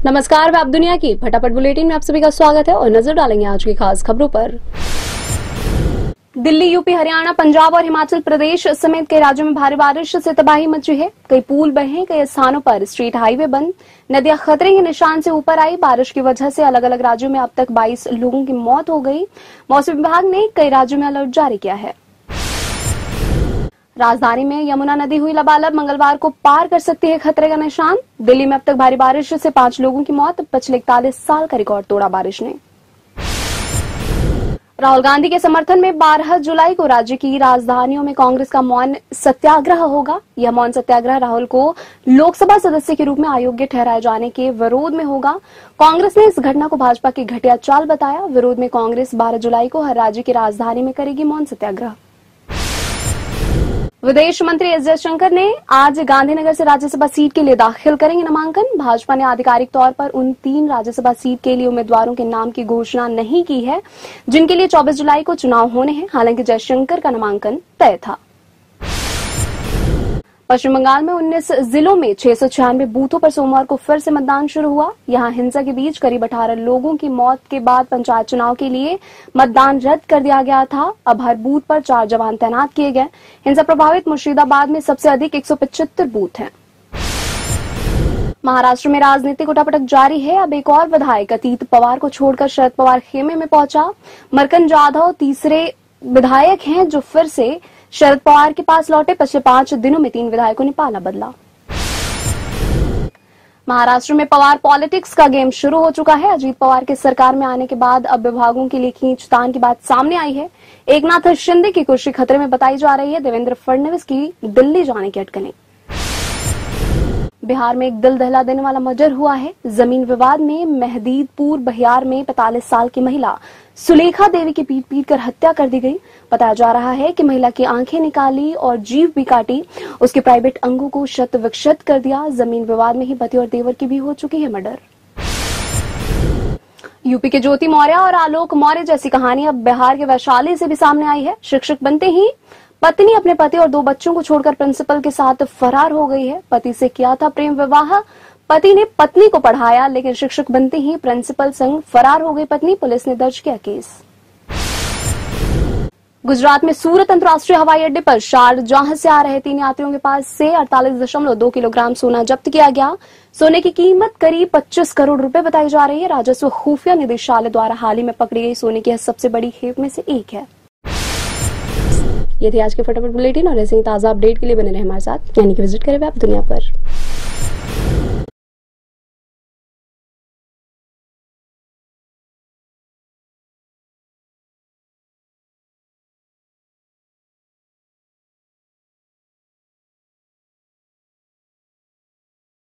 नमस्कार, मैं आप दुनिया की फटाफट बुलेटिन में आप सभी का स्वागत है और नजर डालेंगे आज की खास खबरों पर। दिल्ली, यूपी, हरियाणा, पंजाब और हिमाचल प्रदेश समेत कई राज्यों में भारी बारिश से तबाही मची है। कई पुल बहे, कई स्थानों पर स्ट्रीट हाईवे बंद, नदियां खतरे के निशान से ऊपर आई। बारिश की वजह से अलग अलग राज्यों में अब तक 22 लोगों की मौत हो गई। मौसम विभाग ने कई राज्यों में अलर्ट जारी किया है। राजधानी में यमुना नदी हुई लबालब, मंगलवार को पार कर सकती है खतरे का निशान। दिल्ली में अब तक भारी बारिश से 5 लोगों की मौत, पिछले 41 साल का रिकॉर्ड तोड़ा बारिश ने। राहुल गांधी के समर्थन में 12 जुलाई को राज्य की राजधानियों में कांग्रेस का मौन सत्याग्रह होगा। यह मौन सत्याग्रह राहुल को लोकसभा सदस्य के रूप में अयोग्य ठहराए जाने के विरोध में होगा। कांग्रेस ने इस घटना को भाजपा की घटिया चाल बताया। विरोध में कांग्रेस 12 जुलाई को हर राज्य की राजधानी में करेगी मौन सत्याग्रह। विदेश मंत्री एस जयशंकर ने आज गांधीनगर से राज्यसभा सीट के लिए दाखिल करेंगे नामांकन। भाजपा ने आधिकारिक तौर पर उन 3 राज्यसभा सीट के लिए उम्मीदवारों के नाम की घोषणा नहीं की है जिनके लिए 24 जुलाई को चुनाव होने हैं। हालांकि जयशंकर का नामांकन तय था। पश्चिम बंगाल में 19 जिलों में 696 बूथों पर सोमवार को फिर से मतदान शुरू हुआ। यहां हिंसा के बीच करीब 18 लोगों की मौत के बाद पंचायत चुनाव के लिए मतदान रद्द कर दिया गया था। अब हर बूथ पर 4 जवान तैनात किए गए। हिंसा प्रभावित मुर्शिदाबाद में सबसे अधिक 175 बूथ हैं। महाराष्ट्र में राजनीतिक उठापटक जारी है। अब एक और विधायक अतीत पवार को छोड़कर शरद पवार खेमे में पहुंचा। मरकन जाधव तीसरे विधायक हैं जो फिर से शरद पवार के पास लौटे। पिछले 5 दिनों में 3 विधायकों ने पाला बदला। महाराष्ट्र में पवार पॉलिटिक्स का गेम शुरू हो चुका है। अजीत पवार के सरकार में आने के बाद अब विभागों के लिए खींचतान की बात सामने आई है। एकनाथ शिंदे की कुर्सी खतरे में बताई जा रही है। देवेंद्र फडणवीस की दिल्ली जाने की अटकलें। बिहार में एक दिल दहला देने वाला मर्डर हुआ है। जमीन विवाद में मेहदीदपुर बहियार में 45 साल की महिला सुलेखा देवी की पीट कर हत्या कर दी गई। बताया जा रहा है कि महिला की आंखें निकाली और जीभ भी काटी। उसके प्राइवेट अंगों को शत विक्षत कर दिया। जमीन विवाद में ही पति और देवर की भी हो चुकी है मर्डर। यूपी के ज्योति मौर्य और आलोक मौर्य जैसी कहानी अब बिहार के वैशाली से भी सामने आई है। शिक्षक बनते ही पत्नी अपने पति और 2 बच्चों को छोड़कर प्रिंसिपल के साथ फरार हो गई है। पति से किया था प्रेम विवाह। पति ने पत्नी को पढ़ाया, लेकिन शिक्षक बनते ही प्रिंसिपल संग फरार हो गई पत्नी। पुलिस ने दर्ज किया केस। गुजरात में सूरत अंतर्राष्ट्रीय हवाई अड्डे पर शारजाह से आ रहे 3 यात्रियों के पास से 48.2 किलोग्राम सोना जब्त किया गया। सोने की कीमत करीब 25 करोड़ रुपए बताई जा रही है। राजस्व खुफिया निदेशालय द्वारा हाल ही में पकड़ी गई सोने की सबसे बड़ी खेप में से एक है। ये थी आज के फटाफट बुलेटिन और ऐसे ही ताजा अपडेट के लिए बने रहे हमारे साथ, यानी कि विजिट करें आप दुनिया पर।